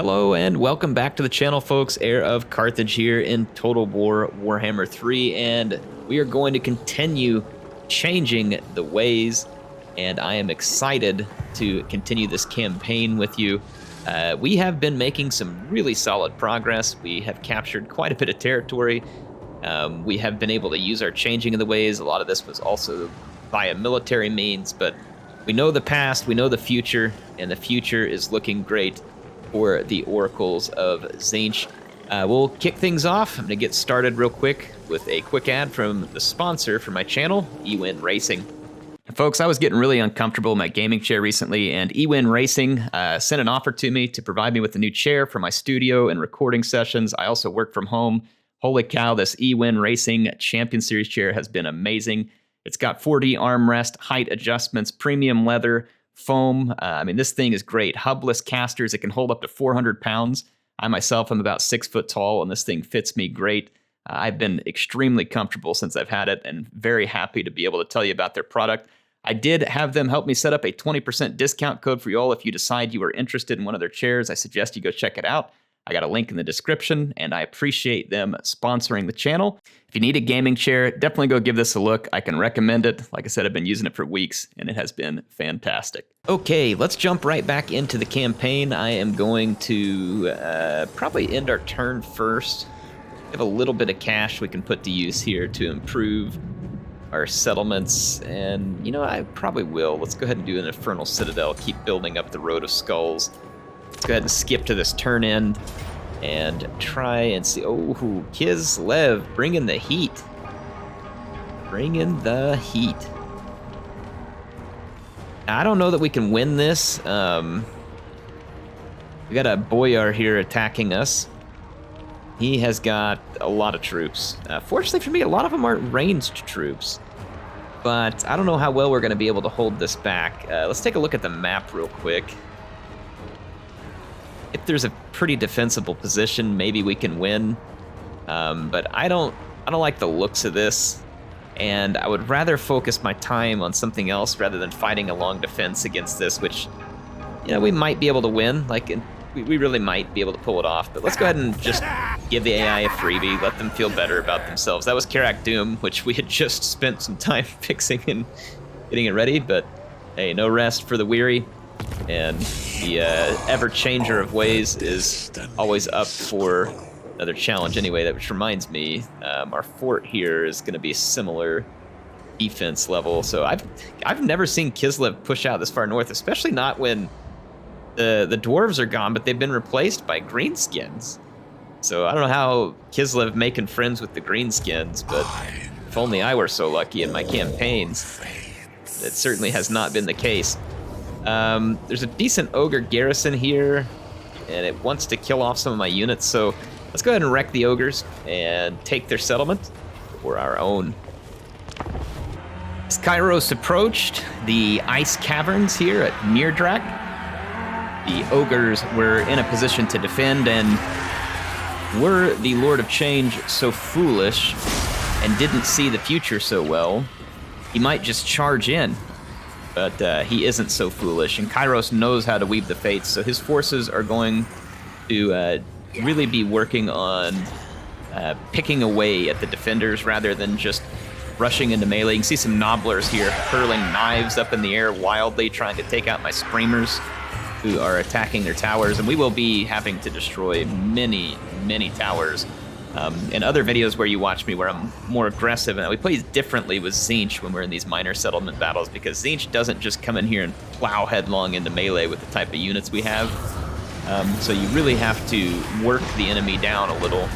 Hello and welcome back to the channel, folks. HeirofCarthage here in Total War Warhammer 3, and we are going to continue changing the ways, and I am excited to continue this campaign with you. We have been making some really solid progress. We have captured quite a bit of territory. We have been able to use our changing of the ways. A lot of this was also via military means, but we know the past, we know the future, and the future is looking great for the Oracles of Tzeentch. We'll kick things off. I'm going to get started real quick with a quick ad from the sponsor for my channel, eWin Racing. Folks, I was getting really uncomfortable in my gaming chair recently, and eWin Racing sent an offer to me to provide me with a new chair for my studio and recording sessions. I also work from home. Holy cow, this eWin Racing Champion Series chair has been amazing. It's got 4D armrest, height adjustments, premium leather, foam. I mean, this thing is great. Hubless casters. It can hold up to 400 pounds. I myself am about 6 foot tall, and this thing fits me great. I've been extremely comfortable since I've had it, and very happy to be able to tell you about their product. I did have them help me set up a 20% discount code for you all. If you decide you are interested in one of their chairs, I suggest you go check it out. I got a link in the description, and I appreciate them sponsoring the channel. If you need a gaming chair, definitely go give this a look. I can recommend it. Like I said, I've been using it for weeks, and it has been fantastic. Okay, let's jump right back into the campaign. I am going to probably end our turn first. We have a little bit of cash we can put to use here to improve our settlements, and you know, I probably will. Let's go ahead and do an Infernal Citadel, keep building up the Road of Skulls. Let's go ahead and skip to this turn end and try and see. Oh, Kislev, bring in the heat. Bring in the heat. I don't know that we can win this. We got a Boyar here attacking us. He has got a lot of troops. Fortunately for me, a lot of them aren't ranged troops. But I don't know how well we're going to be able to hold this back. Let's take a look at the map real quick. If there's a pretty defensible position, maybe we can win. But I don't like the looks of this, and I would rather focus my time on something else rather than fighting a long defense against this, which, you know, we might be able to win. We really might be able to pull it off. But let's go ahead and just give the AI a freebie, let them feel better about themselves. That was Karak Doom, which we had just spent some time fixing and getting it ready. But hey, no rest for the weary. And the ever-changer of ways is always up for another challenge anyway, which reminds me, our fort here is going to be similar defense level. So I've never seen Kislev push out this far north, especially not when the dwarves are gone, but they've been replaced by greenskins. So I don't know how Kislev making friends with the greenskins, but if only I were so lucky in my campaigns. It certainly has not been the case. There's a decent ogre garrison here, and it wants to kill off some of my units, so let's go ahead and wreck the ogres and take their settlement for our own. As Kairos approached the ice caverns here at Mirdrak, the ogres were in a position to defend, and were the Lord of Change so foolish and didn't see the future so well, he might just charge in. But he isn't so foolish, and Kairos knows how to weave the fates, so his forces are going to really be working on picking away at the defenders rather than just rushing into melee. You can see some nobblers here hurling knives up in the air wildly, trying to take out my screamers who are attacking their towers, and we will be having to destroy many, many towers. In other videos where you watch me where I'm more aggressive, and we play differently with Tzeentch when we're in these minor settlement battles, because Tzeentch doesn't just come in here and plow headlong into melee with the type of units we have. So you really have to work the enemy down a little.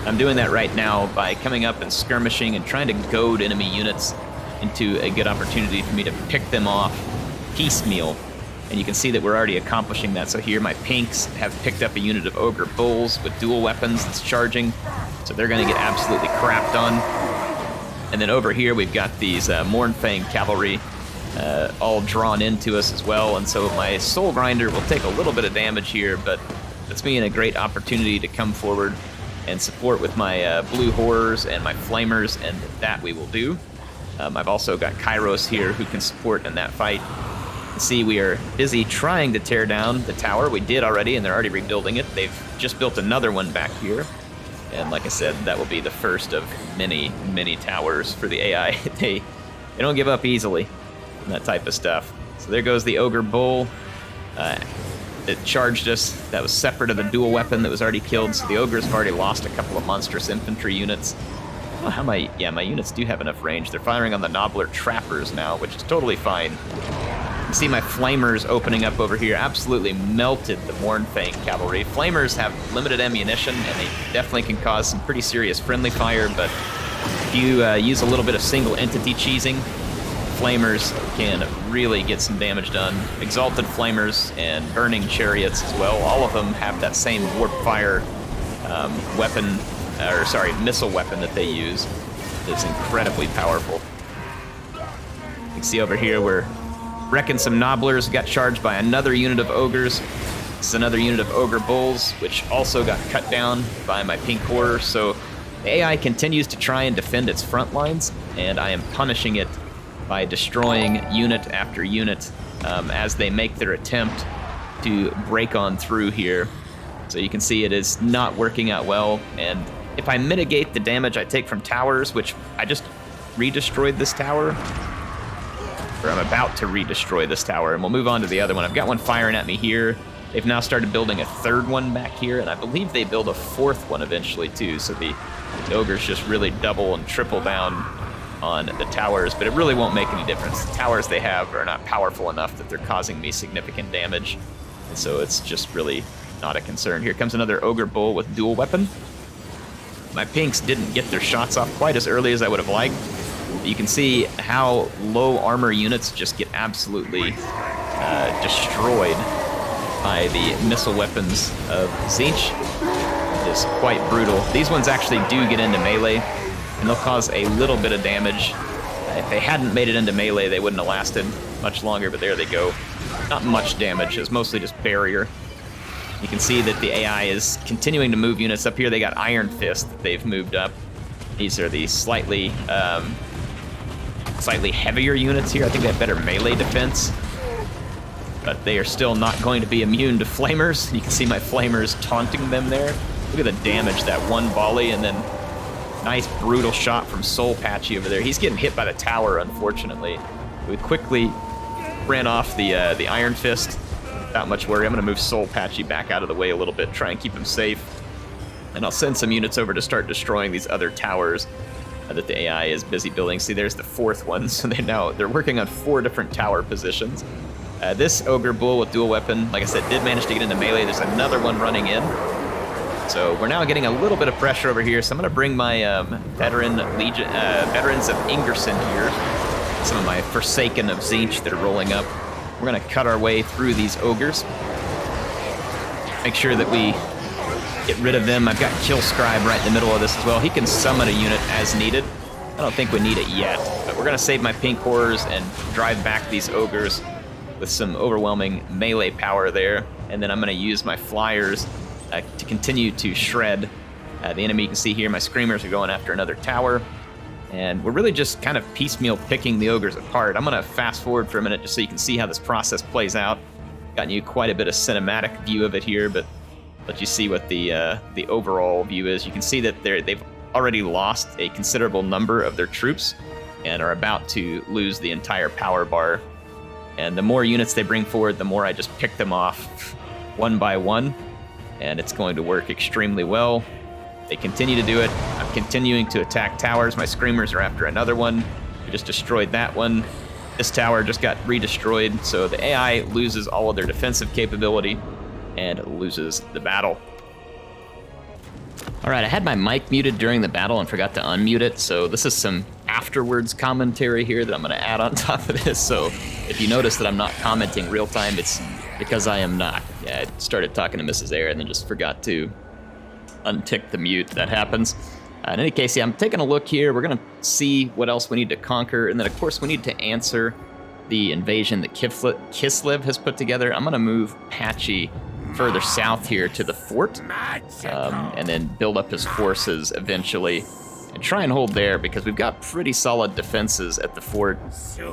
I'm doing that right now by coming up and skirmishing and trying to goad enemy units into a good opportunity for me to pick them off piecemeal. And you can see that we're already accomplishing that. So here my pinks have picked up a unit of ogre bulls with dual weapons that's charging. So they're going to get absolutely crapped on. And then over here we've got these Mournfang cavalry all drawn into us as well. And so my soul grinder will take a little bit of damage here, but puts me in a great opportunity to come forward and support with my blue horrors and my flamers, and that we will do. I've also got Kairos here who can support in that fight. See, we are busy trying to tear down the tower. We did already, and they're already rebuilding it. They've just built another one back here. And like I said, that will be the first of many, many towers for the AI. They don't give up easily on that type of stuff. So there goes the Ogre Bull. It charged us. That was separate of the dual weapon that was already killed. So the Ogres have already lost a couple of monstrous infantry units. Oh, how my units do have enough range. They're firing on the Nobbler Trappers now, which is totally fine. You see my Flamers opening up over here. Absolutely melted the Mournfang cavalry. Flamers have limited ammunition, and they definitely can cause some pretty serious friendly fire, but if you use a little bit of single entity cheesing, Flamers can really get some damage done. Exalted Flamers and Burning Chariots as well. All of them have that same warp fire missile weapon that they use. It's incredibly powerful. You can see over here we're wrecking some Nobblers. Got charged by another unit of Ogres. This is another unit of Ogre Bulls, which also got cut down by my Pink Horror. So the AI continues to try and defend its front lines, and I am punishing it by destroying unit after unit as they make their attempt to break on through here. So you can see it is not working out well, and if I mitigate the damage I take from towers, which I just re-destroyed this tower, or I'm about to re-destroy this tower, and we'll move on to the other one. I've got one firing at me here. They've now started building a third one back here, and I believe they build a fourth one eventually too, so the Ogres just really double and triple down on the towers, but it really won't make any difference. The towers they have are not powerful enough that they're causing me significant damage, and so it's just really not a concern. Here comes another Ogre Bull with dual weapon. My Pinks didn't get their shots off quite as early as I would have liked. You can see how low armor units just get absolutely destroyed by the missile weapons of Tzeentch. It is quite brutal. These ones actually do get into melee, and they'll cause a little bit of damage. If they hadn't made it into melee, they wouldn't have lasted much longer, but there they go. Not much damage, it's mostly just barrier. You can see that the AI is continuing to move units. Up here they got Iron Fist that they've moved up. These are the slightly heavier units here. I think they have better melee defense, but they are still not going to be immune to Flamers. You can see my Flamers taunting them there. Look at the damage, that one volley, and then nice brutal shot from Soul Patchy over there. He's getting hit by the tower, unfortunately. We quickly ran off the Iron Fist. Without much worry, I'm going to move Soul Patchy back out of the way a little bit, try and keep him safe. And I'll send some units over to start destroying these other towers that the AI is busy building. See, there's the fourth one, so they're working on 4 different tower positions. This Ogre Bull with dual weapon, like I said, did manage to get into melee. There's another one running in. So we're now getting a little bit of pressure over here, so I'm going to bring my veterans of Ingerson here. Some of my Forsaken of Tzeentch that are rolling up. We're going to cut our way through these Ogres. Make sure that we get rid of them. I've got Kill Scribe right in the middle of this as well. He can summon a unit as needed. I don't think we need it yet, but we're going to save my Pink Horrors and drive back these Ogres with some overwhelming melee power there. And then I'm going to use my Flyers to continue to shred the enemy. You can see here my Screamers are going after another tower. And we're really just kind of piecemeal picking the Ogres apart. I'm going to fast forward for a minute just so you can see how this process plays out. Gotten you quite a bit of cinematic view of it here, but let you see what the overall view is. You can see that they've already lost a considerable number of their troops and are about to lose the entire power bar. And the more units they bring forward, the more I just pick them off one by one, and it's going to work extremely well. They continue to do it. I'm continuing to attack towers. My Screamers are after another one. We just destroyed that one. This tower just got re-destroyed, so the AI loses all of their defensive capability and loses the battle. All right, I had my mic muted during the battle and forgot to unmute it, so this is some afterwards commentary here that I'm going to add on top of this. So if you notice that I'm not commenting real time, it's because I am not. Yeah, I started talking to Mrs. Air and then just forgot to untick the mute. That happens. In any case, yeah, I'm taking a look here. We're going to see what else we need to conquer, and then of course we need to answer the invasion that Kislev has put together. I'm going to move Patchy further south here to the fort, and then build up his forces eventually and try and hold there because we've got pretty solid defenses at the fort.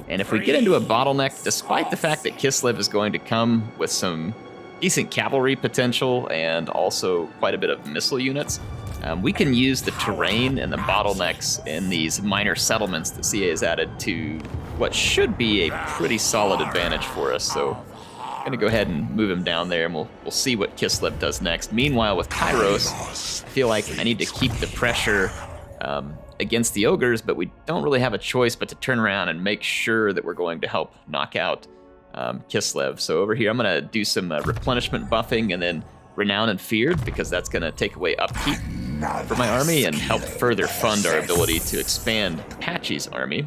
And if we get into a bottleneck, despite the fact that Kislev is going to come with some decent cavalry potential and also quite a bit of missile units, we can use the terrain and the bottlenecks in these minor settlements that CA has added to what should be a pretty solid advantage for us. So I'm gonna go ahead and move him down there, and we'll see what Kislev does next. Meanwhile, with Kairos, I feel like I need to keep the pressure against the ogres, but we don't really have a choice but to turn around and make sure that we're going to help knock out Kislev. So over here, I'm gonna do some replenishment buffing and then Renown and Feared, because that's gonna take away upkeep for my army and help further fund our ability to expand Patchy's army.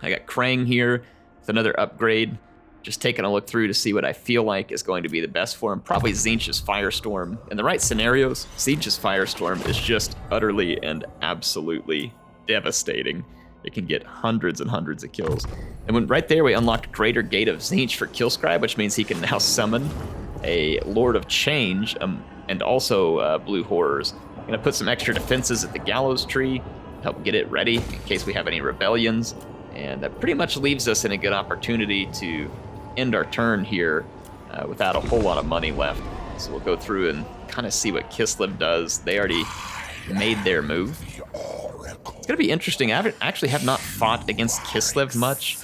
I got Krang here with another upgrade. Just taking a look through to see what I feel like is going to be the best for him. Probably Tzeentch's Firestorm. In the right scenarios, Tzeentch's Firestorm is just utterly and absolutely devastating. It can get hundreds and hundreds of kills. And when right there we unlocked Greater Gate of Tzeentch for Killscribe, which means he can now summon a Lord of Change and also Blue Horrors. I'm gonna put some extra defenses at the Gallows Tree, help get it ready in case we have any rebellions. And that pretty much leaves us in a good opportunity to end our turn here without a whole lot of money left. So we'll go through and kind of see what Kislev does. They already made their move. It's gonna be interesting. I actually have not fought against Kislev much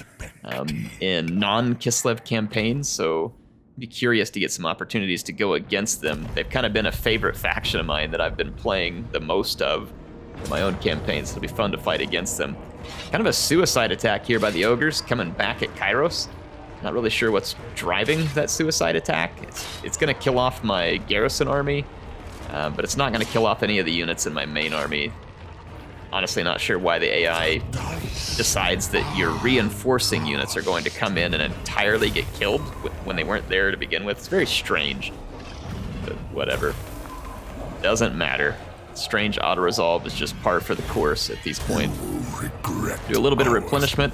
in non-Kislev campaigns, so I'd be curious to get some opportunities to go against them. They've kind of been a favorite faction of mine that I've been playing the most of in my own campaigns. It'll be fun to fight against them. Kind of a suicide attack here by the ogres coming back at Kairos. Not really sure what's driving that suicide attack. It's going to kill off my garrison army, but it's not going to kill off any of the units in my main army. Honestly, not sure why the AI decides that your reinforcing units are going to come in and entirely get killed when they weren't there to begin with. It's very strange, but whatever. Doesn't matter. Strange auto-resolve is just par for the course at these points. Do a little bit of replenishment.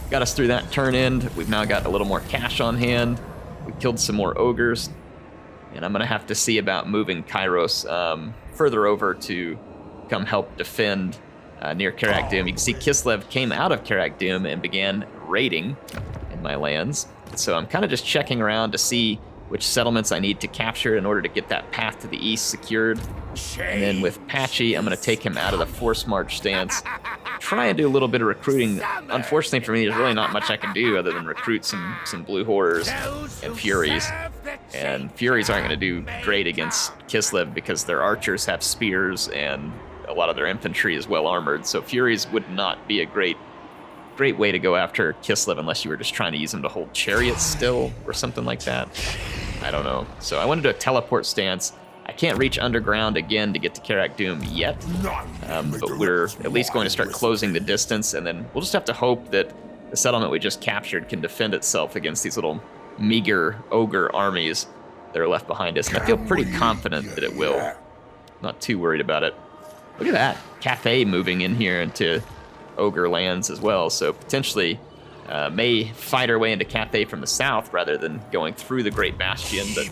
Got us through that turn end. We've now got a little more cash on hand. We killed some more ogres. And I'm going to have to see about moving Kairos further over to come help defend near Karak Doom. You can see Kislev came out of Karak Doom and began raiding in my lands. So I'm kind of just checking around to see which settlements I need to capture in order to get that path to the east secured. And then with Patchy, I'm going to take him out of the force march stance. Try and do a little bit of recruiting. Unfortunately for me, there's really not much I can do other than recruit some Blue Horrors and Furies. And Furies aren't going to do great against Kislev because their archers have spears and a lot of their infantry is well armored. So Furies would not be a great way to go after Kislev unless you were just trying to use them to hold chariots still or something like that. I don't know. So I want to do a teleport stance. I can't reach underground again to get to Karak Doom yet, but we're at least going to start closing the distance, and then we'll just have to hope that the settlement we just captured can defend itself against these little meager ogre armies that are left behind us. And I feel pretty confident that it will. Not too worried about it. Look at that. Cathay moving in here into ogre lands as well, so potentially may fight our way into Cathay from the south rather than going through the Great Bastion, but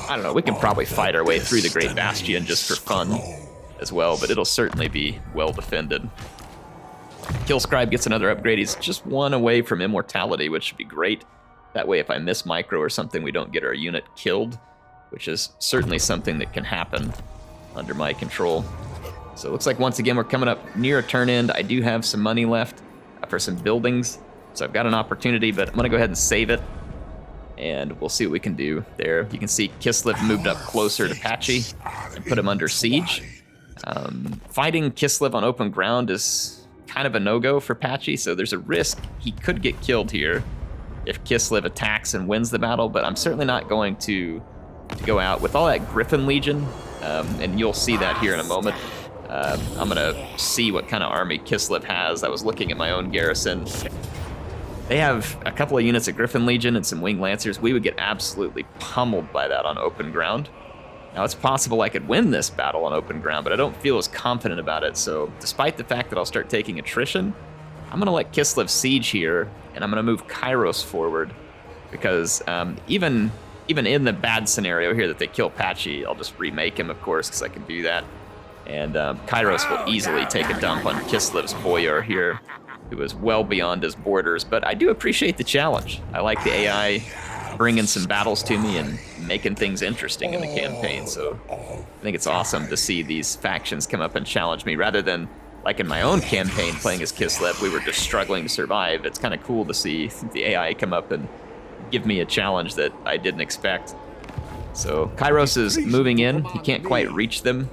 I don't know, we can probably fight our way through the Great Bastion just for fun as well, but it'll certainly be well defended. Killscribe gets another upgrade. He's just one away from immortality, which should be great. That way if I miss micro or something, we don't get our unit killed, which is certainly something that can happen under my control. So it looks like once again we're coming up near a turn end. I do have some money left for some buildings, so I've got an opportunity, but I'm going to go ahead and save it, and we'll see what we can do there. You can see Kislev moved up closer to Patchy and put him under siege. Fighting Kislev on open ground is kind of a no-go for Patchy, so there's a risk he could get killed here if Kislev attacks and wins the battle, but I'm certainly not going to go out with all that Griffin Legion, and you'll see that here in a moment. I'm gonna see what kind of army Kislev has. I was looking at my own garrison. They have a couple of units of Griffin Legion and some Winged Lancers. We would get absolutely pummeled by that on open ground. Now it's possible I could win this battle on open ground, but I don't feel as confident about it. So despite the fact that I'll start taking attrition, I'm gonna let Kislev siege here, and I'm gonna move Kairos forward, because even in the bad scenario here that they kill Patchy, I'll just remake him, of course, because I can do that. And Kairos will easily take a dump on Kislev's Boyar here, who is well beyond his borders. But I do appreciate the challenge. I like the AI bringing some battles to me and making things interesting in the campaign. So I think it's awesome to see these factions come up and challenge me rather than, like in my own campaign playing as Kislev, we were just struggling to survive. It's kind of cool to see the AI come up and give me a challenge that I didn't expect. So Kairos is moving in. He can't quite reach them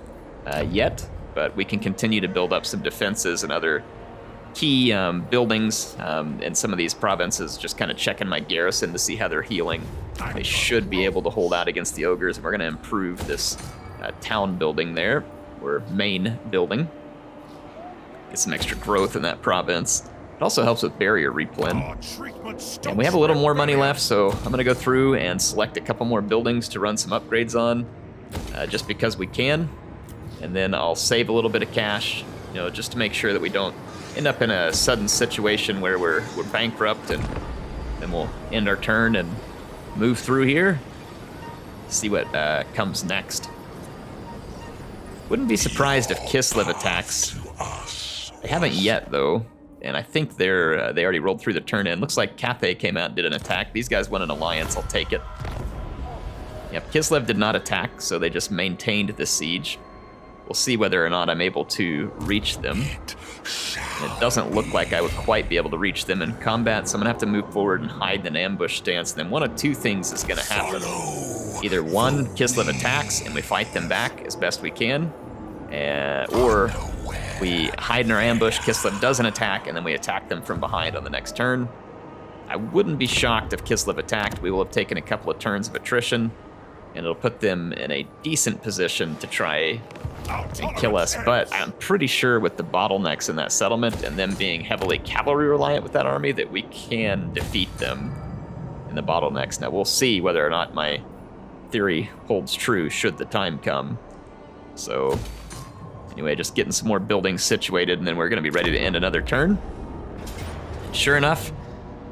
yet, but we can continue to build up some defenses and other key buildings in some of these provinces, just kind of checking my garrison to see how they're healing. They should be able to hold out against the ogres, and we're going to improve this town building there, or main building. Get some extra growth in that province. It also helps with barrier replen. And we have a little more money left, so I'm going to go through and select a couple more buildings to run some upgrades on, just because we can. And then I'll save a little bit of cash, just to make sure that we don't end up in a sudden situation where we're bankrupt, and then we'll end our turn and move through here, see what comes next. Wouldn't be surprised if Kislev attacks. They haven't yet, though, and I think they already rolled through the turn in. Looks like Cathay came out and did an attack. These guys won an alliance. I'll take it. Yep, Kislev did not attack, so they just maintained the siege. We'll see whether or not I'm able to reach them. It doesn't look like I would quite be able to reach them in combat, so I'm gonna have to move forward and hide in an ambush stance. And then one of two things is gonna happen. Either one, Kislev attacks and we fight them back as best we can, or we hide in our ambush, Kislev doesn't attack, and then we attack them from behind on the next turn. I wouldn't be shocked if Kislev attacked. We will have taken a couple of turns of attrition, and it'll put them in a decent position to try and kill us. But I'm pretty sure with the bottlenecks in that settlement and them being heavily cavalry reliant with that army that we can defeat them in the bottlenecks. Now we'll see whether or not my theory holds true should the time come. So anyway, just getting some more buildings situated, and then we're going to be ready to end another turn. Sure enough,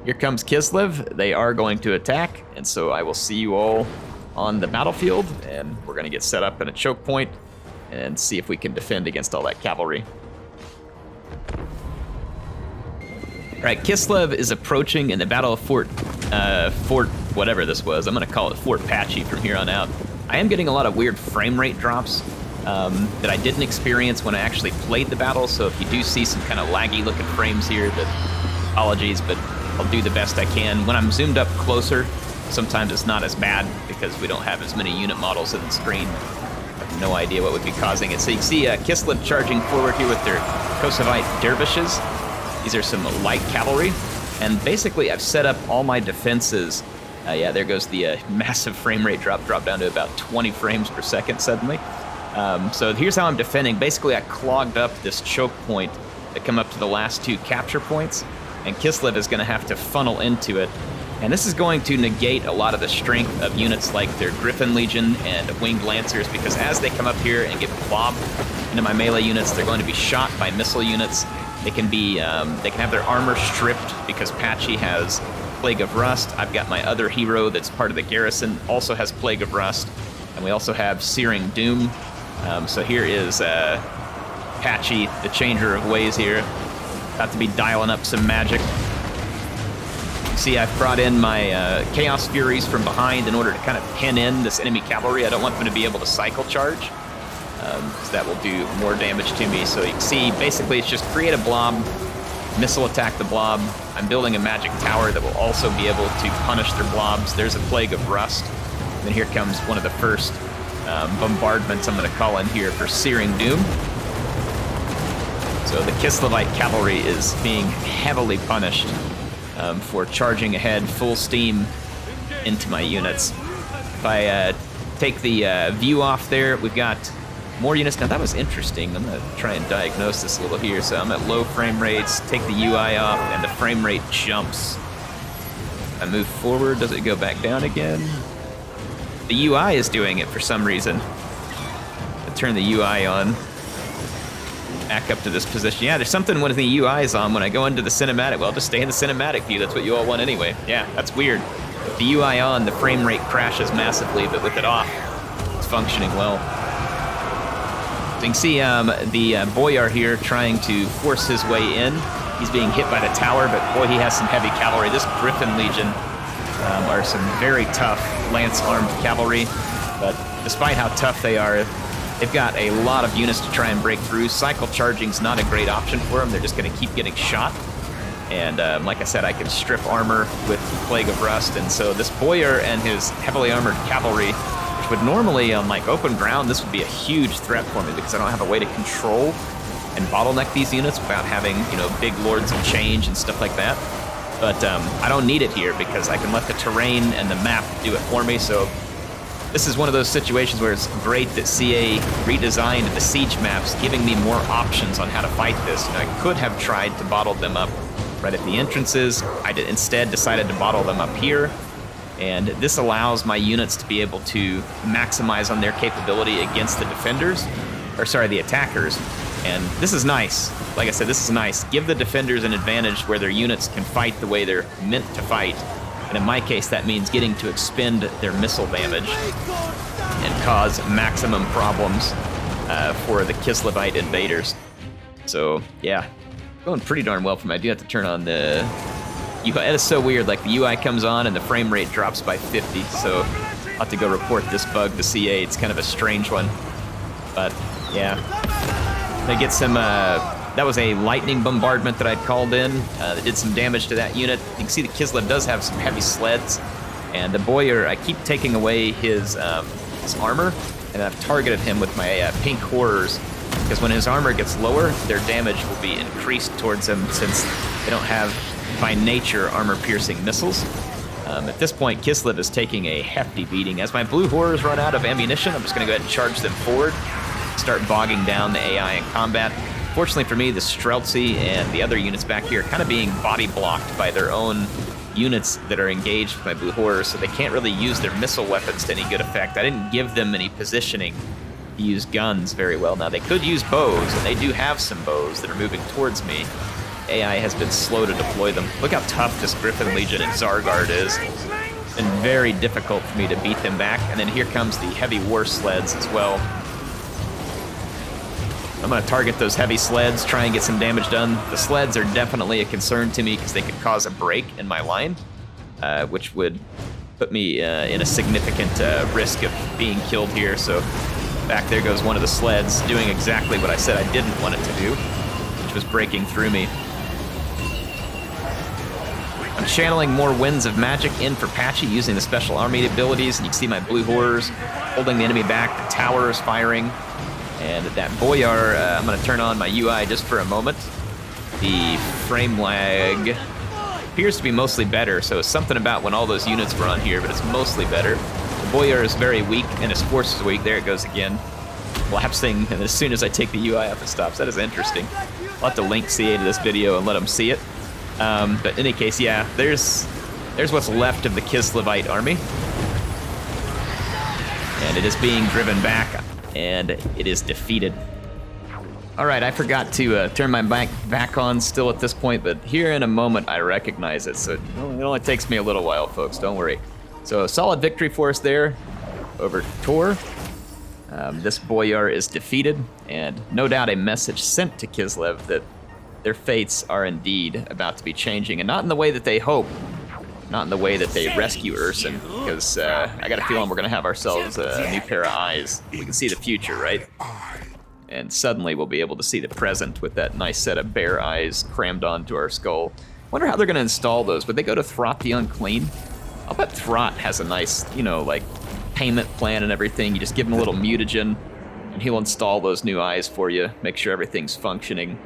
here comes Kislev. They are going to attack, and so I will see you all on the battlefield, and we're going to get set up in a choke point and see if we can defend against all that cavalry. All right, Kislev is approaching in the Battle of Fort whatever this was. I'm going to call it Fort Patchy from here on out. I am getting a lot of weird frame rate drops that I didn't experience when I actually played the battle, so if you do see some kind of laggy looking frames here, apologies, but I'll do the best I can. When I'm zoomed up closer, sometimes it's not as bad because we don't have as many unit models in the screen. I have no idea what would be causing it. So you can see Kislev charging forward here with their Kosovite dervishes. These are some light cavalry, and basically I've set up all my defenses. Yeah, there goes the massive frame rate drop down to about 20 frames per second suddenly. So here's how I'm defending. Basically, I clogged up this choke point that come up to the last two capture points, and Kislev is going to have to funnel into it. And this is going to negate a lot of the strength of units like their Griffin Legion and Winged Lancers, because as they come up here and get plopped into my melee units, they're going to be shot by missile units. They can have their armor stripped because Patchy has Plague of Rust. I've got my other hero that's part of the garrison, also has Plague of Rust, and we also have Searing Doom. So here is Patchy, the changer of ways here. About to be dialing up some magic. See, I've brought in my Chaos Furies from behind in order to kind of pin in this enemy cavalry. I don't want them to be able to cycle charge, because that will do more damage to me. So you can see, basically it's just create a blob, missile attack the blob. I'm building a magic tower that will also be able to punish their blobs. There's a Plague of Rust. And then here comes one of the first bombardments I'm going to call in here for Searing Doom. So the Kislevite cavalry is being heavily punished for charging ahead full steam into my units. If I take the view off there, we've got more units. Now that was interesting. I'm going to try and diagnose this a little here. So I'm at low frame rates, take the UI off, and the frame rate jumps. I move forward, does it go back down again? The UI is doing it for some reason. I turn the UI on. Back up to this position. Yeah, there's something when the UI is on when I go into the cinematic. Well, just stay in the cinematic view. That's what you all want anyway. Yeah, that's weird. With the UI on, the frame rate crashes massively, but with it off, it's functioning well. So you can see the Boyar here trying to force his way in. He's being hit by the tower, but boy, he has some heavy cavalry. This Griffin Legion are some very tough lance-armed cavalry, but despite how tough they are, they've got a lot of units to try and break through. Cycle charging's not a great option for them. They're just going to keep getting shot. And like I said, I can strip armor with Plague of Rust, and so this Boyar and his heavily armored cavalry, which would normally on like open ground, this would be a huge threat for me because I don't have a way to control and bottleneck these units without having, you know, big lords of change and stuff like that. But I don't need it here because I can let the terrain and the map do it for me. So this is one of those situations where it's great that CA redesigned the siege maps, giving me more options on how to fight this. And I could have tried to bottle them up right at the entrances. I instead decided to bottle them up here. And this allows my units to be able to maximize on their capability against the defenders, or sorry, the attackers. And this is nice. Like I said, this is nice. Give the defenders an advantage where their units can fight the way they're meant to fight. And in my case, that means getting to expend their missile damage and cause maximum problems for the Kislevite invaders. So, yeah, going pretty darn well for me. I do have to turn on the UI. That is so weird. Like, the UI comes on and the frame rate drops by 50. So I'll have to go report this bug to CA. It's kind of a strange one. But, yeah. They get some, that was a lightning bombardment that I'd called in. That did some damage to that unit. You can see the Kislev does have some heavy sleds. And the Boyar, I keep taking away his armor, and I've targeted him with my pink horrors. Because when his armor gets lower, their damage will be increased towards him since they don't have, by nature, armor-piercing missiles. At this point, Kislev is taking a hefty beating. As my blue horrors run out of ammunition, I'm just going to go ahead and charge them forward. Start bogging down the AI in combat. Fortunately for me, the Streltsy and the other units back here are kind of being body blocked by their own units that are engaged with my blue horrors, so they can't really use their missile weapons to any good effect. I didn't give them any positioning to use guns very well. Now, they could use bows, and they do have some bows that are moving towards me. AI has been slow to deploy them. Look how tough this Griffin Legion and Zargard is. It's been very difficult for me to beat them back, and then here comes the heavy war sleds as well. I'm going to target those heavy sleds, try and get some damage done. The sleds are definitely a concern to me because they could cause a break in my line, which would put me in a significant risk of being killed here. So back there goes one of the sleds, doing exactly what I said I didn't want it to do, which was breaking through me. I'm channeling more Winds of Magic in for Patchy using the special army abilities, and you can see my blue horrors holding the enemy back. The tower is firing. And that Boyar, I'm going to turn on my UI just for a moment. The frame lag appears to be mostly better, so it's something about when all those units were on here, but it's mostly better. The Boyar is very weak, and his force is weak. There it goes again. Lapsing, and as soon as I take the UI off, it stops. That is interesting. I'll have to link CA to this video and let them see it. But in any case, yeah, there's what's left of the Kislevite army. And it is being driven back. And it is defeated. All right, I forgot to turn my back on still at this point, but here in a moment I recognize it. So it only takes me a little while, folks, don't worry. So solid victory for us there over Tor. This Boyar is defeated, and no doubt a message sent to Kislev that their fates are indeed about to be changing, and not in the way that they hope. Not in the way that they rescue Urson, because I got a feeling we're going to have ourselves a new pair of eyes. We can see the future, right? And suddenly we'll be able to see the present with that nice set of bear eyes crammed onto our skull. Wonder how they're going to install those. Would they go to Throt the Unclean? I'll bet Throt has a nice, you know, like, payment plan and everything. You just give him a little mutagen, and he'll install those new eyes for you, make sure everything's functioning.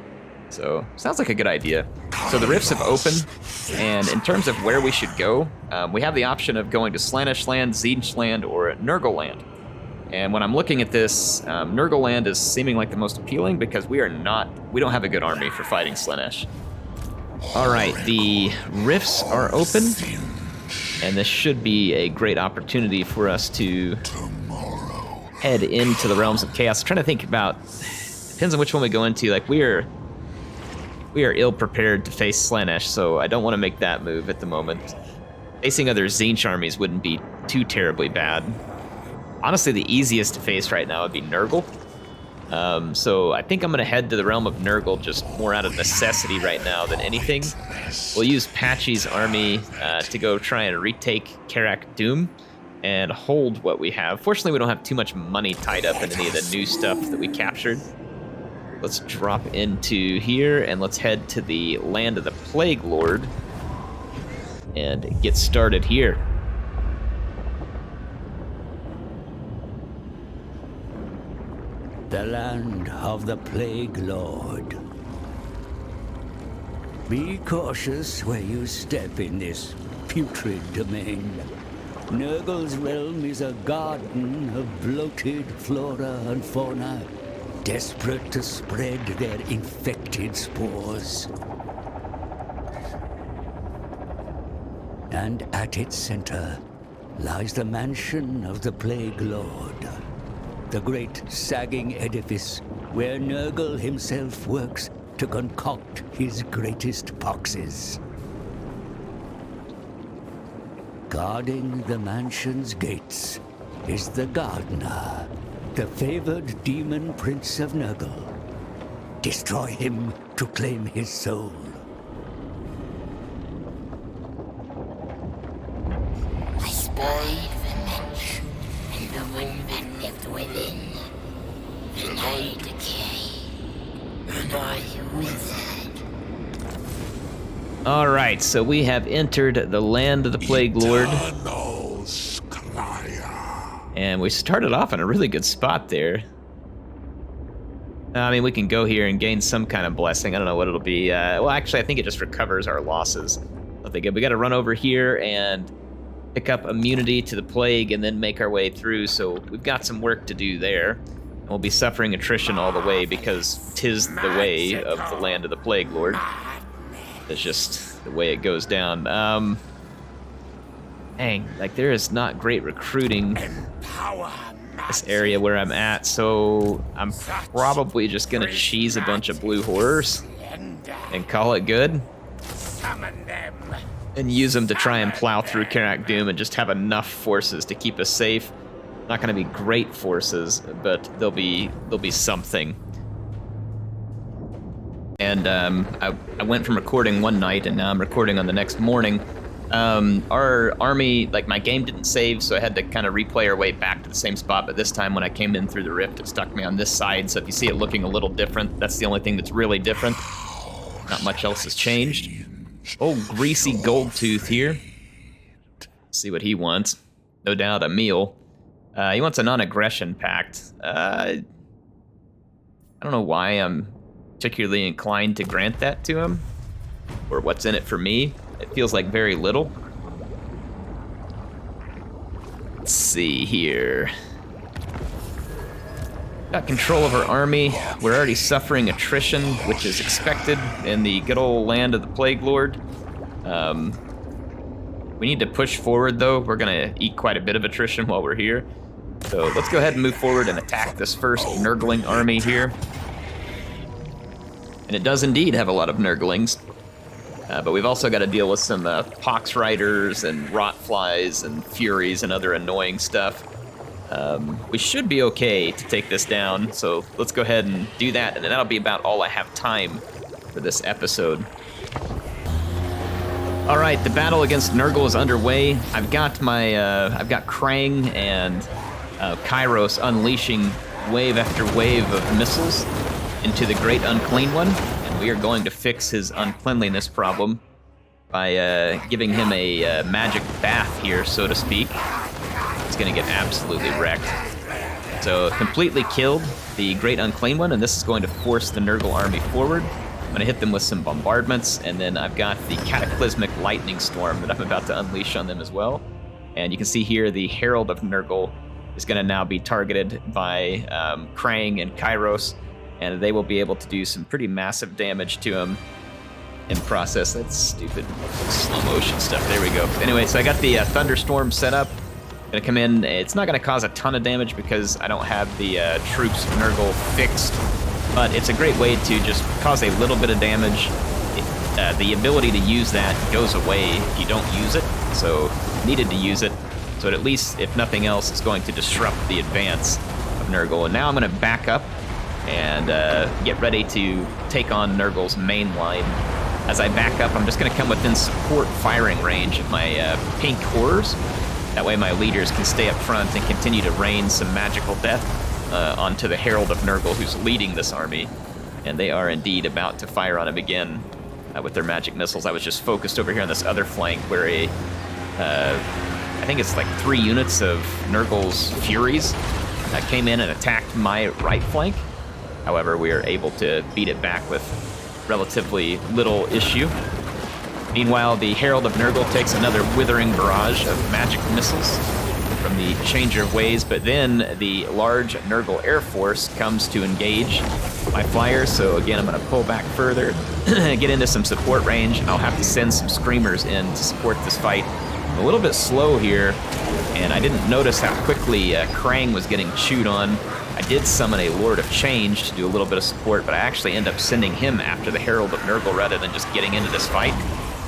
So, sounds like a good idea. So the rifts have opened, and in terms of where we should go, we have the option of going to Slaanesh Land, Tzeentch Land, or Nurgle Land. And when I'm looking at this, Nurgle Land is seeming like the most appealing because we don't have a good army for fighting Slaanesh. All right, the rifts are open, and this should be a great opportunity for us to head into the realms of chaos. I'm trying to think about, depends on which one we go into. Like, we are ill-prepared to face Slaanesh, so I don't want to make that move at the moment. Facing other Tzeentch armies wouldn't be too terribly bad. Honestly, the easiest to face right now would be Nurgle. So I think I'm going to head to the realm of Nurgle just more out of necessity right now than anything. We'll use Patchy's army to go try and retake Karak Doom and hold what we have. Fortunately, we don't have too much money tied up in any of the new stuff that we captured. Let's drop into here and let's head to the land of the Plague Lord and get started here. The land of the Plague Lord. Be cautious where you step in this putrid domain. Nurgle's realm is a garden of bloated flora and fauna, desperate to spread their infected spores. And at its center lies the mansion of the Plague Lord, the great sagging edifice where Nurgle himself works to concoct his greatest poxes. Guarding the mansion's gates is the Gardener, the favored demon prince of Nurgle. Destroy him to claim his soul. I spied the mansion and the one that lived within. And I decay, and I withered. All right, so we have entered the land of the Plague Lord. And we started off in a really good spot there. I mean, we can go here and gain some kind of blessing. I don't know what it'll be. Well, actually, I think it just recovers our losses. Nothing good. We got to run over here and pick up immunity to the plague and then make our way through. So we've got some work to do there. And we'll be suffering attrition all the way because 'tis the way of the land of the Plague Lord. It's just the way it goes down. Dang, like there is not great recruiting this area where I'm at, so I'm probably just gonna cheese a bunch of blue horrors and call it good. And use them to try and plow through Karak Doom and just have enough forces to keep us safe. Not gonna be great forces, but they'll be something. And I went from recording one night and now I'm recording on the next morning. Our army, like my game didn't save, so I had to kind of replay our way back to the same spot, but this time when I came in through the rift, it stuck me on this side, so if you see it looking a little different, that's the only thing that's really different. Not much else has changed. Oh, greasy gold tooth here. Let's see what he wants. No doubt a meal. He wants a non-aggression pact. I don't know why I'm particularly inclined to grant that to him, or what's in it for me. It feels like very little. Let's see here. Got control of our army. We're already suffering attrition, which is expected in the good old land of the Plague Lord. We need to push forward though. We're gonna eat quite a bit of attrition while we're here. So let's go ahead and move forward and attack this first Nurgling army here. And it does indeed have a lot of Nurglings. But we've also got to deal with some pox riders and rot flies and furies and other annoying stuff. We should be okay to take this down, so let's go ahead and do that, and that'll be about all I have time for this episode. All right, the battle against Nurgle is underway. I've got Krang and Kairos unleashing wave after wave of missiles into the Great Unclean One. We are going to fix his uncleanliness problem by giving him a magic bath here, so to speak. He's going to get absolutely wrecked. So completely killed the Great Unclean One, and this is going to force the Nurgle army forward. I'm going to hit them with some bombardments, and then I've got the Cataclysmic Lightning Storm that I'm about to unleash on them as well. And you can see here the Herald of Nurgle is going to now be targeted by Krang and Kairos, and they will be able to do some pretty massive damage to him in the process. That's stupid slow motion stuff. There we go. Anyway, so I got the thunderstorm set up. Gonna come in. It's not gonna cause a ton of damage because I don't have the troops of Nurgle fixed, but it's a great way to just cause a little bit of damage. The ability to use that goes away if you don't use it, so needed to use it. So at least, if nothing else, it's going to disrupt the advance of Nurgle. And now I'm gonna back up and get ready to take on Nurgle's main line. As I back up, I'm just going to come within support firing range of my pink horrors. That way my leaders can stay up front and continue to rain some magical death onto the Herald of Nurgle, who's leading this army. And they are indeed about to fire on him again with their magic missiles. I was just focused over here on this other flank where I think it's like 3 units of Nurgle's Furies came in and attacked my right flank. However, we are able to beat it back with relatively little issue. Meanwhile, the Herald of Nurgle takes another withering barrage of magic missiles from the Changer of Ways, but then the large Nurgle Air Force comes to engage my flyers, so again, I'm going to pull back further, get into some support range. I'll have to send some Screamers in to support this fight. I'm a little bit slow here, and I didn't notice how quickly Krang was getting chewed on. I did summon a Lord of Change to do a little bit of support, but I actually end up sending him after the Herald of Nurgle rather than just getting into this fight.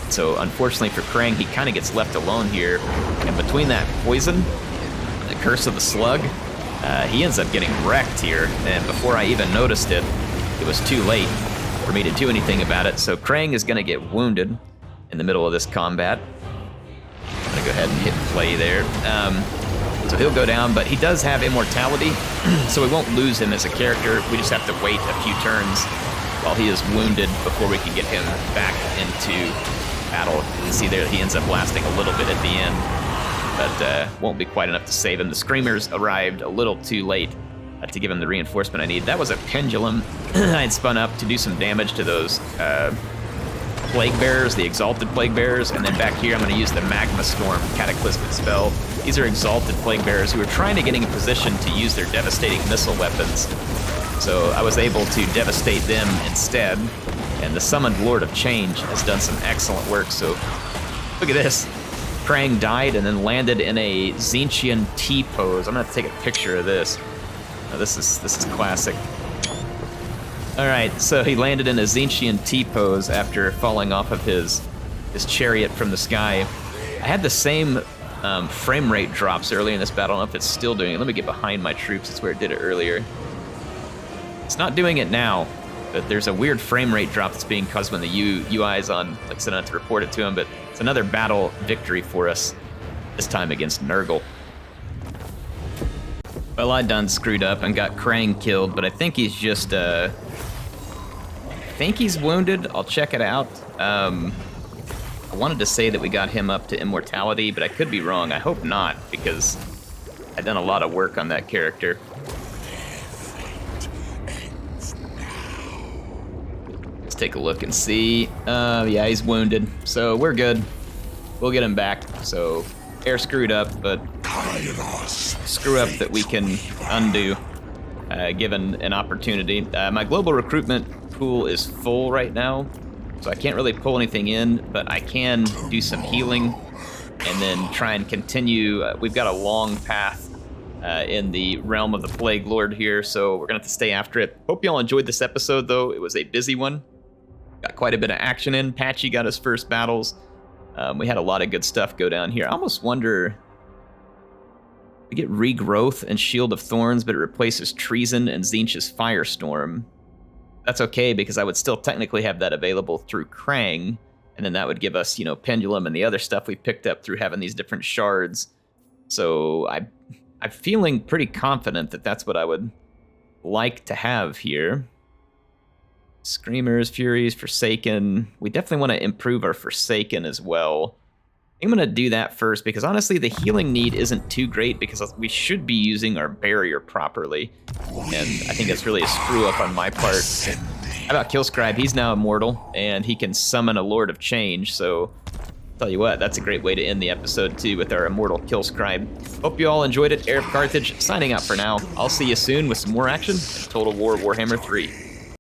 So unfortunately for Krang, he kind of gets left alone here. And between that poison, the Curse of the Slug, he ends up getting wrecked here. And before I even noticed it, it was too late for me to do anything about it. So Krang is going to get wounded in the middle of this combat. I'm going to go ahead and hit play there. So he'll go down, but he does have immortality, so we won't lose him as a character. We just have to wait a few turns while he is wounded before we can get him back into battle. You can see there he ends up lasting a little bit at the end, but won't be quite enough to save him. The Screamers arrived a little too late to give him the reinforcement I need. That was a pendulum I had spun up to do some damage to those Plague Bearers, the Exalted Plague Bearers, and then back here I'm going to use the Magma Storm Cataclysmic spell. These are Exalted Plague Bearers who are trying to get in position to use their devastating missile weapons. So I was able to devastate them instead, and the summoned Lord of Change has done some excellent work. So look at this. Krang died and then landed in a Tzeentchian T-pose. I'm going to have to take a picture of this. Now, this is classic. All right, so he landed in a Tzeentchian T-pose after falling off of his chariot from the sky. I had the same frame rate drops earlier in this battle. I don't know if it's still doing it. Let me get behind my troops. That's where it did it earlier. It's not doing it now, but there's a weird frame rate drop that's being caused when the UI's on. Like I said, I have to report it to him, but it's another battle victory for us, this time against Nurgle. Well, I done screwed up and got Krang killed, but I think he's just, I think he's wounded. I'll check it out. I wanted to say that we got him up to immortality, but I could be wrong. I hope not, because I've done a lot of work on that character. Let's take a look and see. Yeah, he's wounded, so we're good. We'll get him back. So air screwed up, but screw up that we can undo, given an opportunity. My global recruitment pool is full right now, so I can't really pull anything in, but I can do some healing and then try and continue. We've got a long path in the realm of the Plague Lord here, so we're gonna have to stay after it. Hope y'all enjoyed this episode, though. It was a busy one. Got quite a bit of action in. Patchy got his first battles. We had a lot of good stuff go down here. I almost wonder, we get Regrowth and Shield of Thorns, but it replaces Treason and Tzeentch's Firestorm. That's okay, because I would still technically have that available through Krang, and then that would give us, you know, Pendulum and the other stuff we picked up through having these different shards. So I'm feeling pretty confident that that's what I would like to have here. Screamers, Furies, Forsaken. We definitely want to improve our Forsaken as well. I'm going to do that first, because honestly, the healing need isn't too great, because we should be using our barrier properly. And I think that's really a screw up on my part. How about Killscribe? He's now immortal, and he can summon a Lord of Change, so tell you what, that's a great way to end the episode too, with our immortal Killscribe. Hope you all enjoyed it. HeirofCarthage signing out for now. I'll see you soon with some more action in Total War Warhammer 3.